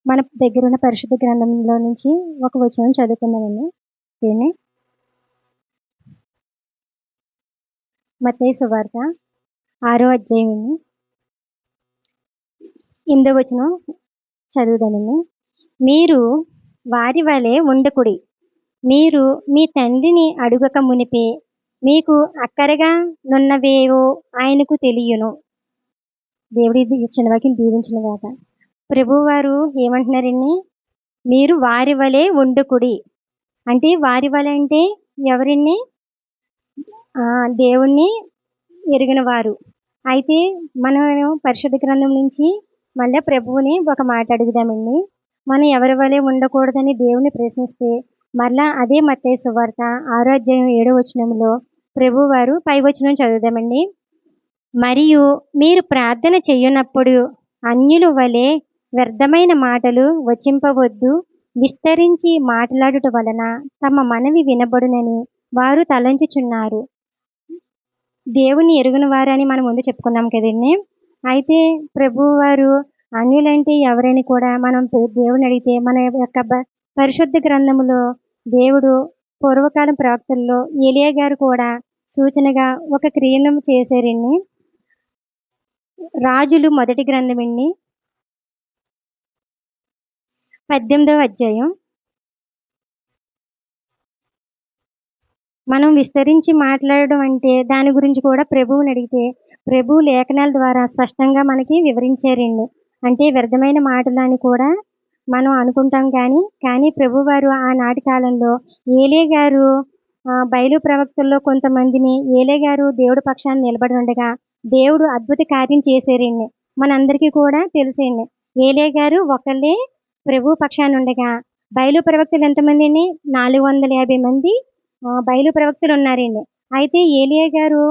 మన దగ్గర ఉన్న పరిశుద్ధ గ్రంథంలో నుంచి ఒక వచనం చదువుకుందామండి. దీన్ని మత్తయి సువార్త 6వ అధ్యాయం 8వ వచనం చదువుదామండి. మీరు వారి వలె ఉండకుడి. మీరు మీ తండ్రిని అడుగక మునిపే మీకు అక్కరగా నున్నవేవో ఆయనకు తెలియను. దేవుడి ఇచ్చిన వాక్యం దీవించిన గాక. ప్రభువారు ఏమంటున్నారండి? మీరు వారి వలె ఉండకుడి. అంటే వారి వలె అంటే ఎవరిని? దేవుణ్ణి ఎరిగిన వారు. అయితే మనం పరిశుద్ధ గ్రంథం నుంచి మళ్ళీ ప్రభువుని ఒక మాట అడుగుదామండి. మనం ఎవరి వలె ఉండకూడదని దేవుని ప్రశ్నిస్తే మరలా అదే మత్తయి సువార్త 6వ అధ్యాయం 7వ వచనంలో ప్రభువారు పై వచనం చదువుదామండి. మరియు మీరు ప్రార్థన చెయ్యనప్పుడు అన్యుల వలె వ్యర్థమైన మాటలు వచింపవద్దు. విస్తరించి మాట్లాడుట వలన తమ మనవి వినబడునని వారు తలంచుచున్నారు. దేవుని ఎరుగున వారని మనం ముందు చెప్పుకున్నాం కదండి. అయితే ప్రభువారు అన్యులంటే ఎవరని కూడా మనం దేవుని అడిగితే మన యొక్క పరిశుద్ధ గ్రంథములో దేవుడు పూర్వకాలం ప్రవక్తల్లో ఏలియా గారు కూడా సూచనగా ఒక క్రియను చేశారండి. రాజులు మొదటి గ్రంథం అండి 18వ అధ్యాయం. మనం విస్తరించి మాట్లాడడం అంటే దాని గురించి కూడా ప్రభువుని అడిగితే ప్రభు లేఖనాల ద్వారా స్పష్టంగా మనకి వివరించారండి. అంటే వ్యర్థమైన మాటలు అని కూడా మనం అనుకుంటాం కానీ ప్రభువారు ఆనాటి కాలంలో ఏలియా గారు బయలు ప్రవక్తల్లో కొంతమందిని ఏలియా గారు దేవుడి పక్షాన్ని నిలబడి ఉండగా దేవుడు అద్భుత కార్యం చేశారండి. మనందరికీ కూడా తెలిసేయండి. ఏలియా గారు ఒకళ్ళే ప్రభు పక్షాన్ని ఉండగా బయలు ప్రవక్తలు ఎంతమందిని? 450 మంది బయలు ప్రవక్తలు ఉన్నారండి. అయితే ఏలియా గారు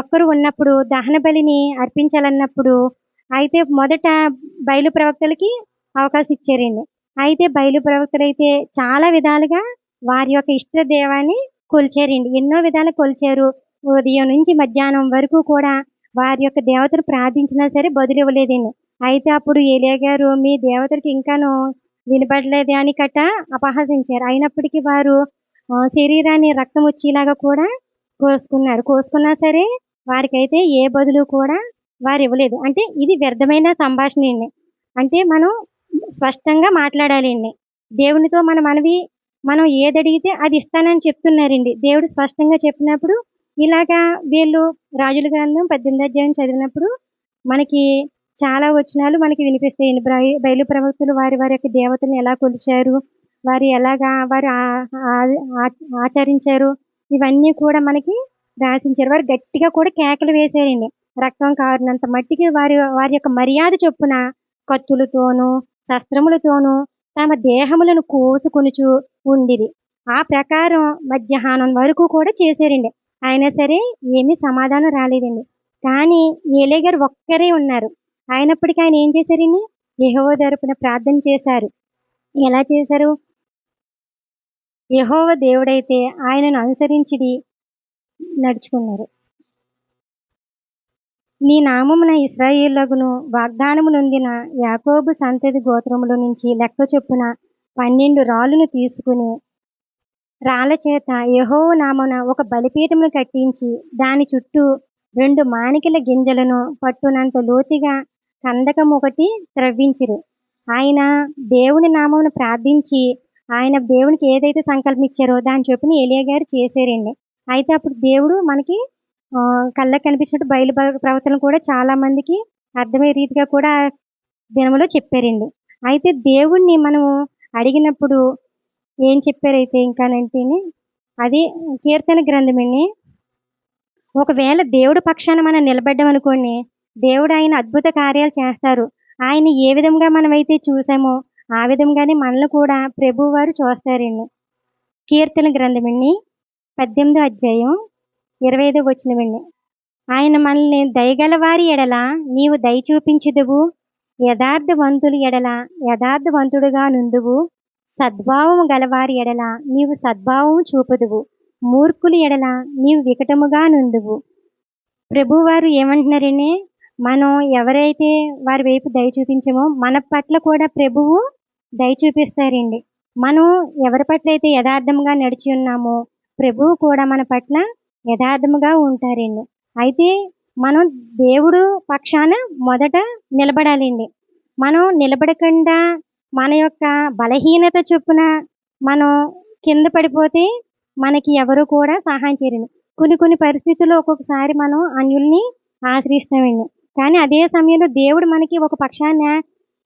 ఒక్కరు ఉన్నప్పుడు దహన బలిని అర్పించాలన్నప్పుడు అయితే మొదట బయలు ప్రవక్తలకి అవకాశం ఇచ్చారండి. అయితే బయలు ప్రవక్తలు అయితే చాలా విధాలుగా వారి యొక్క ఇష్ట దేవాన్ని కొలిచారండి. ఎన్నో విధాలు కొలిచారు. ఉదయం నుంచి మధ్యాహ్నం వరకు కూడా వారి యొక్క దేవతను ప్రార్థించినా సరే బదులు ఇవ్వలేదండి. అయితే అప్పుడు ఏలియా గారు మీ దేవతలకు ఇంకాను వినపడలేదు అని అపహసించారు. అయినప్పటికీ వారు శరీరాన్ని రక్తం వచ్చేలాగా కూడా కోసుకున్నా సరే వారికైతే ఏ బదులు కూడా వారు ఇవ్వలేదు. అంటే ఇది వ్యర్థమైన సంభాషణ అండి. అంటే మనం స్పష్టంగా మాట్లాడాలండి. దేవునితో మనం ఏది అడిగితే అది ఇస్తానని చెప్తున్నారండి. దేవుడు స్పష్టంగా చెప్పినప్పుడు ఇలాగా వీళ్ళు రాజుల గ్రంథం 18వ అధ్యాయం చదివినప్పుడు మనకి చాలా వచనాలు మనకి వినిపిస్తాయండి. బయలు ప్రవక్తలు వారి యొక్క దేవతలను ఎలా కొలిచారు, వారు ఎలాగా వారు ఆచరించారు, ఇవన్నీ కూడా మనకి రాసించారు. వారు గట్టిగా కూడా కేకలు వేశారండి. రక్తం కారినంత మట్టికి వారి యొక్క మర్యాద చొప్పున కత్తులతోనూ శస్త్రములతోనూ తమ దేహములను కోసుకొనుచు ఉండిరి. ఆ ప్రకారం మధ్యాహ్నం వరకు కూడా చేశారండి. అయినా సరే ఏమీ సమాధానం రాలేదండి. కానీ ఏలియా గారు ఒక్కరే ఉన్నారు. అయినప్పటికీ ఆయన ఏం చేశారండి? యెహోవా తరపున ప్రార్థన చేశారు. ఎలా చేశారు? యెహోవా దేవుడైతే ఆయనను అనుసరించి నడుచుకున్నారు. నీ నామమున ఇశ్రాయేలునకును వాగ్దానము నొందిన యాకోబు సంతతి గోత్రములో నుంచి లెక్క చొప్పున 12 రాళ్ళను తీసుకుని రాళ్ళ చేత యెహోవా నామమున ఒక బలిపీఠమును కట్టించి దాని చుట్టూ 2 మాణికల గింజలను పట్టునంత లోతుగా కందకం ఒకటి త్రవ్వించిరు. ఆయన దేవుని నామమున ప్రార్థించి ఆయన దేవునికి ఏదైతే సంకల్పించారో దాని చొప్పున ఏలియా గారు చేశారండి. అయితే అప్పుడు దేవుడు మనకి కళ్ళకు కనిపించినట్టు బయలు ప్రవక్తలను కూడా చాలా మందికి అర్థమయ్యే రీతిగా కూడా దినములో చెప్పారండి. అయితే దేవుణ్ణి మనము అడిగినప్పుడు ఏం చెప్పారైతే ఇంకానంటే అది కీర్తన గ్రంథమండి. ఒకవేళ దేవుడు పక్షాన మనం నిలబడ్డామనుకోండి, దేవుడు ఆయన అద్భుత కార్యాలు చేస్తారు. ఆయన ఏ విధంగా మనమైతే చూసామో ఆ విధంగానే మనల్ని కూడా ప్రభువారు చూస్తారండి. కీర్తన గ్రంథమండి 18వ అధ్యాయం 25వ వచనమండి. ఆయన మనల్ని దయగల వారి ఎడల నీవు దయ చూపించుదువు, యథార్థవంతుల ఎడల యథార్థవంతుడుగా నుందువు, సద్భావము గలవారి ఎడల నీవు సద్భావము చూపుదువు, మూర్ఖుల ఎడల నీవు వికటముగా నుందువు. ప్రభువారు ఏమంటున్నారని? మనం ఎవరైతే వారి వైపు దయ చూపించామో మన పట్ల కూడా ప్రభువు దయ చూపిస్తారండి. మనం ఎవరి పట్ల అయితే యథార్థంగా నడిచి ఉన్నామో ప్రభువు కూడా మన పట్ల యథార్థముగా ఉంటారండి. అయితే మనం దేవుడు పక్షాన మొదట నిలబడాలండి. మనం నిలబడకుండా మన యొక్క బలహీనత చొప్పున మనం కింద పడిపోతే మనకి ఎవరు కూడా సహాయం చేయరండి. కొన్ని పరిస్థితుల్లో ఒక్కొక్కసారి మనం అన్యుల్ని ఆశ్రయిస్తామండి. కానీ అదే సమయంలో దేవుడు మనకి ఒక పక్షాన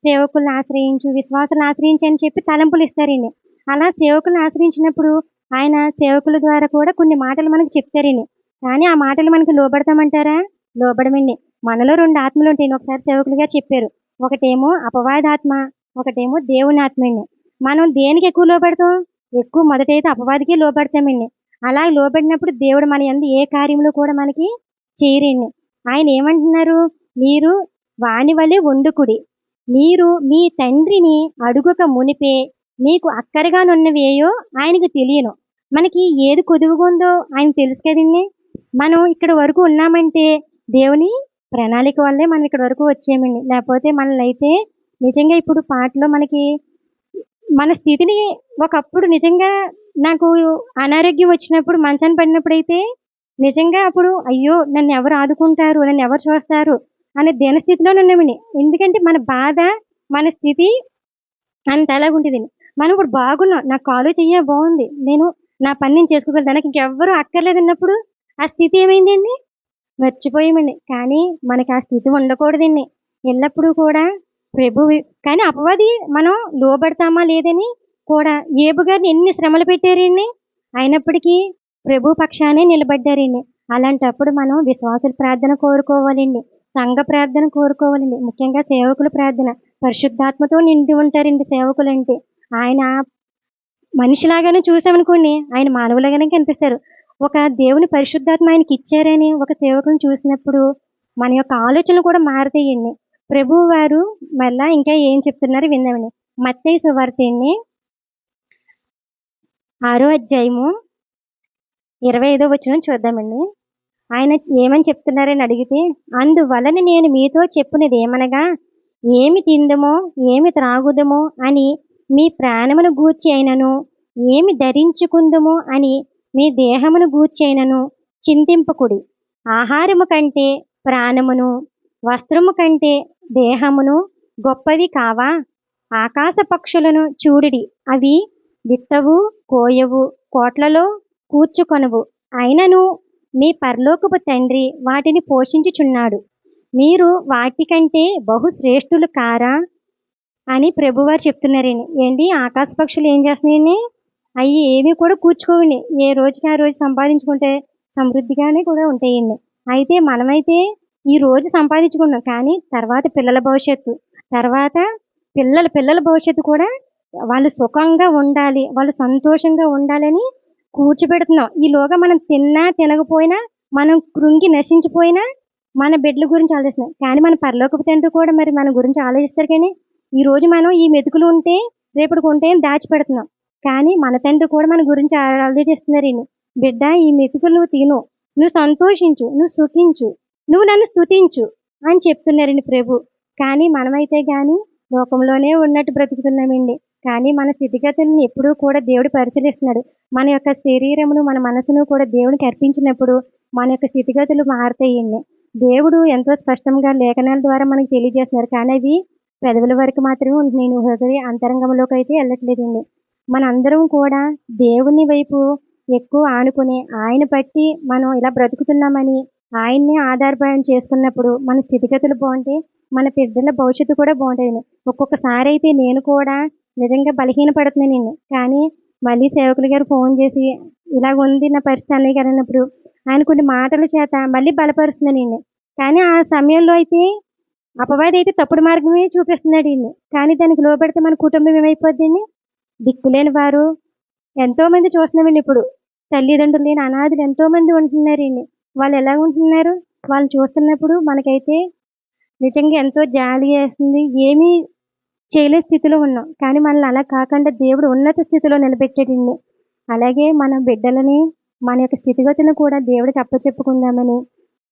సేవకులను ఆశ్రయించు, విశ్వాసులను ఆశ్రయించు అని చెప్పి తలంపులు ఇస్తారండి. అలా సేవకులను ఆశ్రయించినప్పుడు ఆయన సేవకుల ద్వారా కూడా కొన్ని మాటలు మనకు చెప్తారండి. కానీ ఆ మాటలు మనకు లోబడతామంటారా? లోబడమండి. మనలో 2 ఆత్మలు ఉంటాయండి. ఒకసారి సేవకులు గారు చెప్పారు. ఒకటేమో అపవాదాత్మ, ఒకటేమో దేవుని ఆత్మ అండి. మనం దేనికి ఎక్కువ లోబడతాం? ఎక్కువ మొదటైతే అపవాదికే లోబడతామండి. అలా లోబడినప్పుడు దేవుడు మన యందు ఏ కార్యములు కూడా మనకి చేయరండి. ఆయన ఏమంటున్నారు? మీరు వాని వలె వండుకుడి. మీరు మీ తండ్రిని అడుగక మునిపే మీకు అక్కరగానున్నవేయో ఆయనకు తెలియను. మనకి ఏది కొదువుగా ఉందో ఆయనకు తెలుసు కదండి. మనం ఇక్కడ వరకు ఉన్నామంటే దేవుని ప్రణాళిక వల్లే మనం ఇక్కడ వరకు వచ్చామండి. లేకపోతే మనల్ని అయితే నిజంగా ఇప్పుడు పాటలో మనకి మన స్థితిని ఒకప్పుడు నిజంగా నాకు అనారోగ్యం వచ్చినప్పుడు మంచాన పడినప్పుడైతే నిజంగా అప్పుడు అయ్యో నన్ను ఎవరు ఆదుకుంటారు, నన్ను ఎవరు చూస్తారు అనే దీనస్థితిలో ఉన్నామండి. ఎందుకంటే మన బాధ, మన స్థితి అంతలాగుంటదండి. మనం ఇప్పుడు బాగున్నాం. నా కాలు చెయ్య బాగుంది. నేను నా పని నేను చేసుకోగలుగుతాను. నాకు ఇంకెవ్వరు అక్కర్లేదన్నప్పుడు ఆ స్థితి ఏమైందండి? మర్చిపోయామండి. కానీ మనకి ఆ స్థితి ఉండకూడదండి. ఎల్లప్పుడూ కూడా ప్రభువు కానీ అపవాది మనం లోబడతామా లేదని కూడా ఏబు గారిని ఎన్ని శ్రమలు పెట్టారండి. అయినప్పటికీ ప్రభు పక్షానే నిలబడ్డారండి. అలాంటప్పుడు మనం విశ్వాసుల ప్రార్థన కోరుకోవాలండి. సంఘ ప్రార్థన కోరుకోవాలండి. ముఖ్యంగా సేవకుల ప్రార్థన. పరిశుద్ధాత్మతో నిండి ఉంటారండి సేవకులంటే. ఆయన మనిషిలాగానే చూసామనుకోండి, ఆయన మానవులాగానే కనిపిస్తారు. ఒక దేవుని పరిశుద్ధాత్మ ఆయనకి ఇచ్చారని ఒక సేవకుని చూసినప్పుడు మన యొక్క ఆలోచనలు కూడా మారుతాయండి. ప్రభువు వారు మళ్ళా ఇంకా ఏం చెప్తున్నారో విందామండి. మత్తయి సువార్త అండి 6వ అధ్యాయము 25వ వచనం చూద్దామండి. ఆయన ఏమని చెప్తున్నారని అడిగితే, అందువలన నేను మీతో చెప్పున్నది ఏమనగా, ఏమి తిందుమో ఏమి త్రాగుదమో అని మీ ప్రాణమును గూర్చి అయినను, ఏమి ధరించుకుందుమో అని మీ దేహమును గూర్చి అయినను చింతింపకుడి. ఆహారము కంటే ప్రాణమును, వస్త్రము కంటే దేహమును గొప్పవి కావా? ఆకాశ పక్షులను చూడుడి, అవి విత్తవు, కోయవు, కోట్లలో కూర్చుకొనవు, అయినను మీ పరలోకపు తండ్రి వాటిని పోషించుచున్నాడు. మీరు వాటికంటే బహుశ్రేష్ఠులు కారా అని ప్రభువారు చెప్తున్నారండి. ఏంటి ఆకాశ పక్షులు ఏం చేస్తున్నాయండి? అవి ఏవి కూడా కూర్చుకోవండి. ఏ రోజుకి ఆ రోజు సంపాదించుకుంటే సమృద్ధిగానే కూడా ఉంటాయండి. అయితే మనమైతే ఈ రోజు సంపాదించుకున్నాం, కానీ తర్వాత పిల్లల భవిష్యత్తు, తర్వాత పిల్లల భవిష్యత్తు కూడా వాళ్ళు సుఖంగా ఉండాలి, వాళ్ళు సంతోషంగా ఉండాలని కూర్చోబెడుతున్నాం. ఈలోగా మనం తిన్నా తినకపోయినా, మనం కృంగి నశించిపోయినా మన బిడ్డల గురించి ఆలోచిస్తున్నాం. కానీ మన పరలోకపు తండ్రి కూడా మరి మన గురించి ఆలోచిస్తారు. కానీ ఈరోజు మనం ఈ మెతుకులు ఉంటే రేపటికి ఉంటే అని దాచిపెడుతున్నాం. కానీ మన తండ్రి కూడా మన గురించి ఆలోచిస్తున్నారండి. బిడ్డ, ఈ మెతుకులు నువ్వు తిను, నువ్వు సంతోషించు, నువ్వు సుఖించు, నువ్వు నన్ను స్తుతించు అని చెప్తున్నారండి ప్రభు. కానీ మనమైతే కానీ లోకంలోనే ఉన్నట్టు బ్రతుకుతున్నామండి. కానీ మన స్థితిగతులను ఎప్పుడూ కూడా దేవుడు పరిశీలిస్తున్నాడు. మన యొక్క శరీరమును, మన మనసును కూడా దేవునికి అర్పించినప్పుడు మన యొక్క స్థితిగతులు మారుతాయండి. దేవుడు ఎంతో స్పష్టంగా లేఖనాల ద్వారా మనకు తెలియజేస్తున్నారు. కానీ అవి పెదవుల వరకు మాత్రమే ఉంటున్నాయి. హృదయ అంతరంగంలోకి అయితే వెళ్ళట్లేదండి. మనందరం కూడా దేవుని వైపు ఎక్కువ ఆనుకుని ఆయన బట్టి మనం ఇలా బ్రతుకుతున్నామని ఆయన్నే ఆధారపడి చేసుకున్నప్పుడు మన స్థితిగతులు బాగుంటాయి, మన బిడ్డల భవిష్యత్తు కూడా బాగుంటుంది. ఒక్కొక్కసారి అయితే నేను కూడా నిజంగా బలహీనపడుతున్నానండి. కానీ మళ్ళీ సేవకులు గారు ఫోన్ చేసి ఇలాగ ఉంది నా పరిస్థితి అన్నయ్య గారు అన్నప్పుడు ఆయన కొన్ని మాటల చేత మళ్ళీ బలపరుస్తున్నానండి. కానీ ఆ సమయంలో అయితే అపవాది అయితే తప్పుడు మార్గమే చూపిస్తున్నాడు అండి. కానీ దానికి లోబడితే మన కుటుంబం ఏమైపోద్దండి? దిక్కులేని వారు ఎంతోమంది చూస్తున్నామండి. ఇప్పుడు తల్లిదండ్రులు లేని అనాథులు ఎంతోమంది ఉంటున్నారండి. వాళ్ళు ఎలా ఉంటున్నారు? వాళ్ళని చూస్తున్నప్పుడు మనకైతే నిజంగా ఎంతో జాలి వేస్తుంది. ఏమీ చేయలేని స్థితిలో ఉన్నాం. కానీ మనల్ని అలా కాకుండా దేవుడు ఉన్నత స్థితిలో నిలబెట్టాడండి. అలాగే మన బిడ్డలని, మన యొక్క స్థితిగతులను కూడా దేవుడికి అప్పచెప్పుకుందామని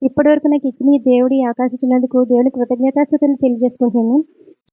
ఇప్పటివరకు నాకు ఇచ్చిన ఈ దేవుడు ఈ అవకాశం ఇచ్చినందుకు దేవుని కృతజ్ఞతాస్తుతులు తెలియజేసుకుంటున్నాను.